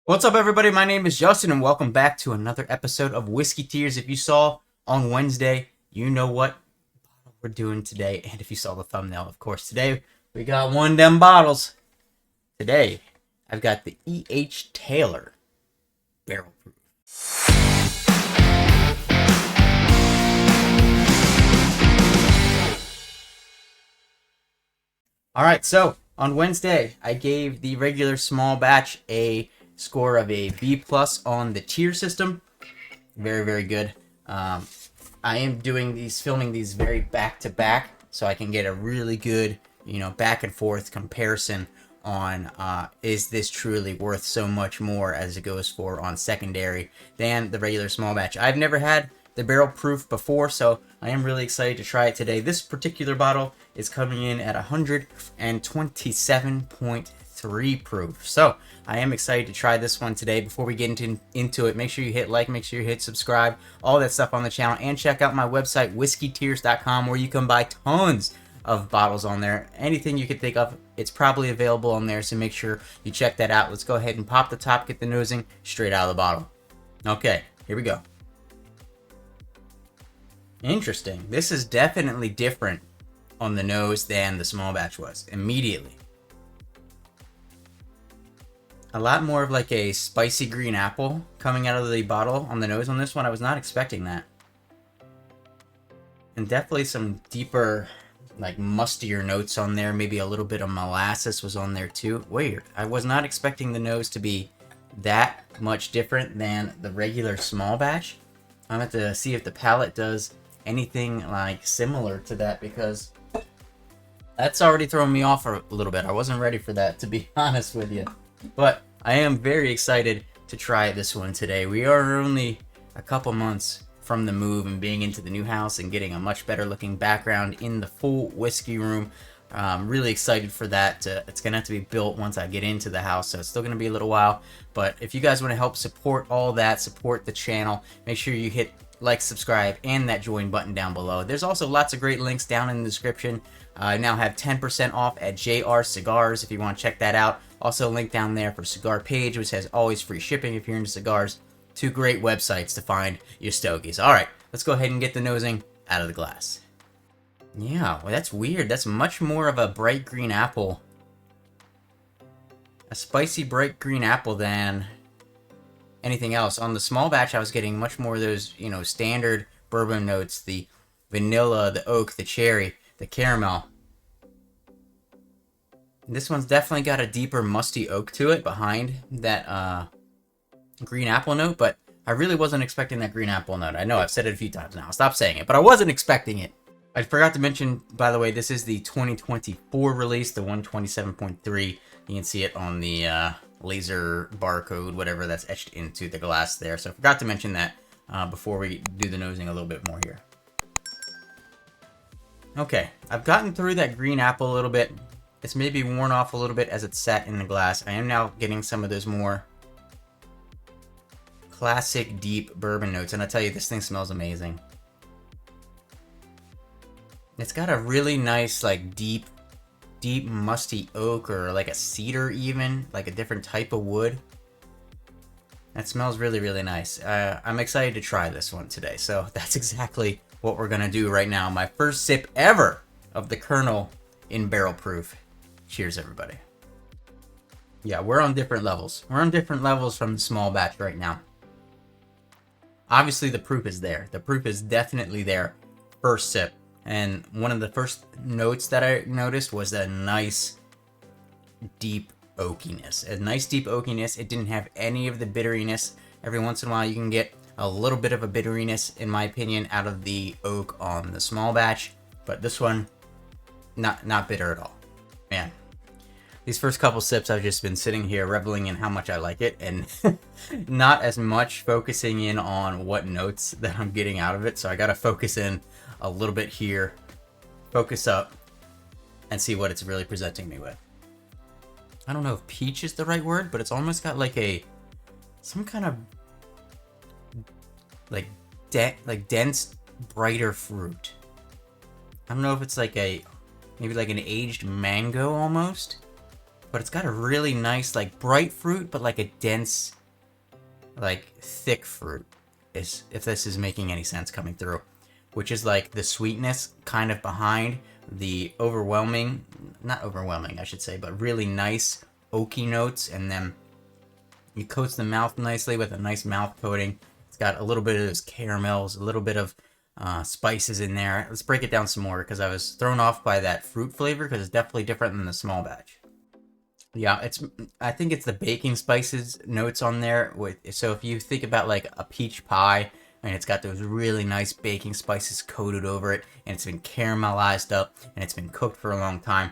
What's up, everybody? My name is Justin, and welcome back to another episode of Whiskey Tears. If you saw on Wednesday, you know what we're doing today. And if you saw the thumbnail, of course, today we got one of them bottles. Today, I've got the E.H. Taylor Barrel Proof. Alright, so on Wednesday, I gave the regular small batch a score of a B plus on the tier system. Very, very good. I am filming these very back to back, so I can get a really good, back and forth comparison on is this truly worth so much more as it goes for on secondary than the regular small batch. I've never had the barrel proof before, so I am really excited to try it today. This particular bottle is coming in at 127.3 proof. So I am excited to try this one today. Before we get into it, make sure you hit like, make sure you hit subscribe, all that stuff on the channel, and check out my website, WhiskeyTshirts.com, where you can buy tons of bottles on there. Anything you can think of, it's probably available on there, so make sure you check that out. Let's go ahead and pop the top, get the nosing straight out of the bottle. Okay, here we go. Interesting. This is definitely different on the nose than the small batch was immediately. A lot more of like a spicy green apple coming out of the bottle on the nose on this one. I was not expecting that. And definitely some deeper, like mustier notes on there. Maybe a little bit of molasses was on there too. Weird. I was not expecting the nose to be that much different than the regular small batch. I'm going to have to see if the palate does anything like similar to that, because that's already thrown me off a little bit. I wasn't ready for that, to be honest with you. But I am very excited to try this one today. We are only a couple months from the move and being into the new house and getting a much better looking background in the full whiskey room. I'm really excited for that. It's going to have to be built once I get into the house, so it's still going to be a little while. But if you guys want to help support all that, support the channel, make sure you hit like, subscribe, and that join button down below. There's also lots of great links down in the description. I now have 10% off at JR Cigars if you want to check that out. Also a link down there for Cigar Page, which has always free shipping if you're into cigars. Two great websites to find your stogies. Alright, let's go ahead and get the nosing out of the glass. Yeah, well, that's weird. That's much more of a bright green apple. A spicy bright green apple than anything else. On the small batch, I was getting much more of those, standard bourbon notes, the vanilla, the oak, the cherry, the caramel. This one's definitely got a deeper musty oak to it behind that green apple note, but I really wasn't expecting that green apple note. I know I've said it a few times now. Stop saying it, but I wasn't expecting it. I forgot to mention, by the way, this is the 2024 release, the 127.3. You can see it on the laser barcode, whatever that's etched into the glass there. So I forgot to mention that before we do the nosing a little bit more here. Okay, I've gotten through that green apple a little bit. It's maybe worn off a little bit as it sat in the glass. I am now getting some of those more classic deep bourbon notes, and I tell you, this thing smells amazing. It's got a really nice, like, deep musty oak, or like a cedar even, like a different type of wood. That smells really, really nice. I'm excited to try this one today, so that's exactly what we're gonna do right now. My first sip ever of the Colonel in barrel proof. Cheers, everybody. Yeah, we're on different levels. We're on different levels from the small batch right now. Obviously, the proof is there. The proof is definitely there. First sip. And one of the first notes that I noticed was a nice deep oakiness. A nice deep oakiness. It didn't have any of the bitteriness. Every once in a while you can get a little bit of a bitteriness, in my opinion, out of the oak on the small batch. But this one, not bitter at all. Man, these first couple sips I've just been sitting here reveling in how much I like it, and not as much focusing in on what notes that I'm getting out of it. So I gotta focus in a little bit here, focus up, and see what it's really presenting me with. I don't know if peach is the right word, but it's almost got like some kind of like dense, brighter fruit. I don't know if it's like maybe like an aged mango almost, but it's got a really nice, like, bright fruit, but like a dense like thick fruit, is if this is making any sense coming through, which is like the sweetness kind of behind the overwhelming, not overwhelming I should say, but really nice oaky notes, and then it coats the mouth nicely with a nice mouth coating. It's got a little bit of those caramels, a little bit of spices in there. Let's break it down some more because I was thrown off by that fruit flavor because it's definitely different than the small batch. Yeah, I think it's the baking spices notes on there. So if you think about like a peach pie, and it's got those really nice baking spices coated over it, and it's been caramelized up, and it's been cooked for a long time.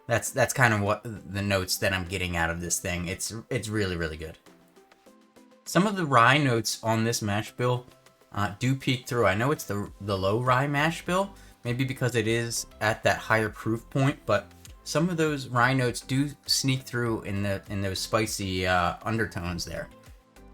That's kind of what the notes that I'm getting out of this thing. It's really, really good. Some of the rye notes on this mash bill do peek through. I know it's the low rye mash bill, maybe because it is at that higher proof point, but some of those rye notes do sneak through in those spicy undertones there.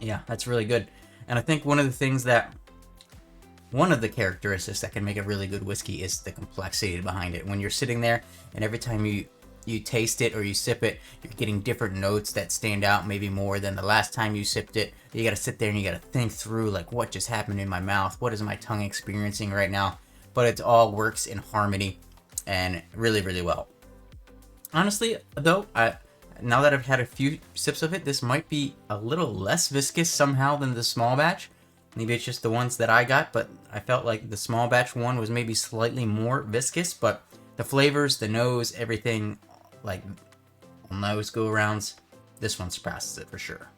Yeah, that's really good. And I think one of the characteristics that can make a really good whiskey is the complexity behind it. When you're sitting there and every time you taste it or you sip it, you're getting different notes that stand out maybe more than the last time you sipped it. You got to sit there and you got to think through like what just happened in my mouth, what is my tongue experiencing right now, but it all works in harmony and really, really well. Honestly though, now that I've had a few sips of it, this might be a little less viscous somehow than the small batch. Maybe it's just the ones that I got, but I felt like the small batch one was maybe slightly more viscous, but the flavors, the nose, everything, like nose go-arounds, this one surpasses it for sure.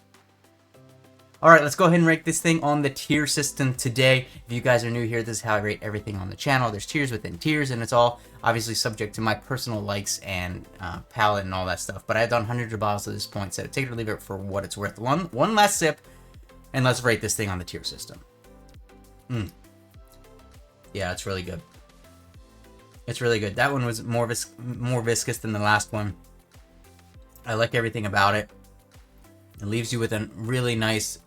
Alright, let's go ahead and rate this thing on the tier system today. If you guys are new here, this is how I rate everything on the channel. There's tiers within tiers, and it's all obviously subject to my personal likes and palate and all that stuff. But I've done hundreds of bottles at this point, so take it or leave it for what it's worth. One last sip, and let's rate this thing on the tier system. Yeah, it's really good. It's really good. That one was more viscous than the last one. I like everything about it. It leaves you with a really nice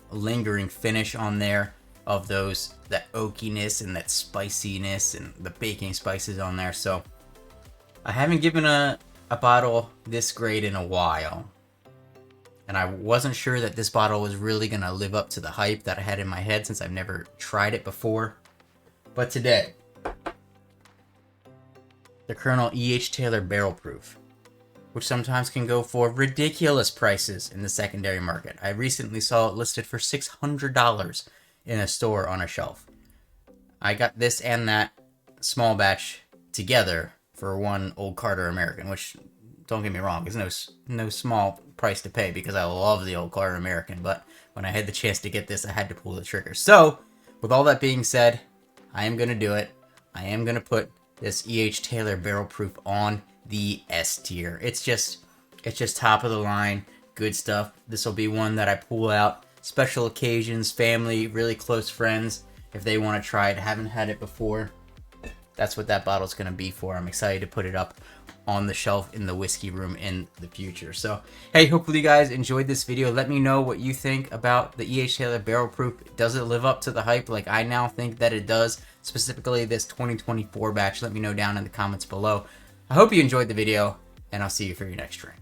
lingering finish on there of that oakiness and that spiciness and the baking spices on there. So I haven't given a bottle this great in a while. And I wasn't sure that this bottle was really going to live up to the hype that I had in my head since I've never tried it before. But today, the Colonel E.H. Taylor Barrel Proof, which sometimes can go for ridiculous prices in the secondary market. I recently saw it listed for $600 in a store on a shelf. I got this and that small batch together for one Old Carter American, which, don't get me wrong, is no small price to pay because I love the Old Carter American, but when I had the chance to get this, I had to pull the trigger. So, with all that being said, I am going to do it. I am going to put this E.H. Taylor Barrel Proof on the S tier. It's just top of the line, good stuff. This will be one that I pull out special occasions, family, really close friends, if they want to try it, haven't had it before. That's what that bottle's going to be for. I'm excited to put it up on the shelf in the whiskey room in the future. So, hey, hopefully you guys enjoyed this video. Let me know what you think about the E.H. Taylor Barrel Proof. Does it live up to the hype like I now think that it does? Specifically this 2024 batch. Let me know down in the comments below. I hope you enjoyed the video, and I'll see you for your next drink.